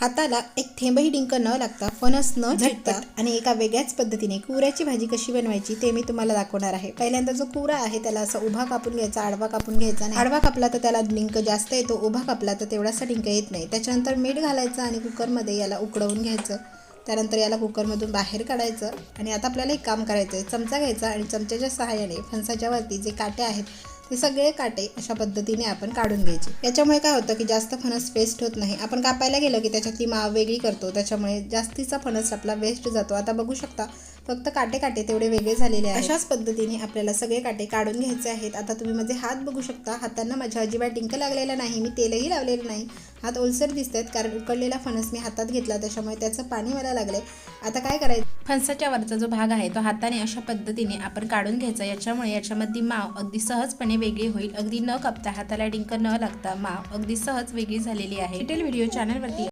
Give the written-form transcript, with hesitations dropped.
हाताला एक थेंबही डिंक न लागता, फणस न झटता आणि एका वेगळ्याच पद्धतीने कुऱ्याची भाजी कशी बनवायची ते मी तुम्हाला दाखवणार आहे। पहिल्यांदा जो कुरा आहे त्याला असा उभा कापून घ्यायचा, आडवा कापून घ्यायचा नाही। आडवा कापला तर त्याला डिंक जास्त येतो, उभा कापला तर तेवढासा डिंक येत नाही। त्याच्यानंतर मीठ घालायचं आणि कुकरमध्ये याला उकडवून घ्यायचं। त्यानंतर याला कुकरमधून बाहेर काढायचं आणि आता आपल्याला एक काम करायचं आहे। चमचा घ्यायचा आणि चमच्याच्या सहाय्याने फणसाच्या वरती जे काटे आहेत ते सगळे काटे अशा पद्धतीने आपण काढून घ्यायचे। याच्यामुळे काय होतं की जास्त फणस वेस्ट होत नाही। आपण कापायला गेलो की त्याच्यातली माव वेगळी करतो, त्याच्यामुळे जास्तीचा फणस आपला वेस्ट जातो। आता बघू शकता फक्त काटे तेवढे वेगळे झालेले आहेत। अशाच पद्धतीने आपल्याला सगळे काटे काढून घ्यायचे आहेत। आता तुम्ही माझे हात बघू शकता, हातांना माझ्या अजिबात डिंक लागलेला नाही, मी तेलही लावलेलं नाही। हात ओलसर दिसतात कारण उकडलेला फणस मी हातात घेतला, त्याच्यामुळे त्याचं पाणी मला लागले। आता काय करायचं, फणसाच्या वरचा जो भाग आहे तो हाताने अशा पद्धतीने आपण काढून घ्यायचा। याच्यामुळे याच्यामधली माव अगदी सहजपणे वेगळी होईल। अगदी न कापता, हाताला डिंक न लागता माव अगदी सहज वेगळी झालेली आहे। डिटेल व्हिडिओ चॅनलवरती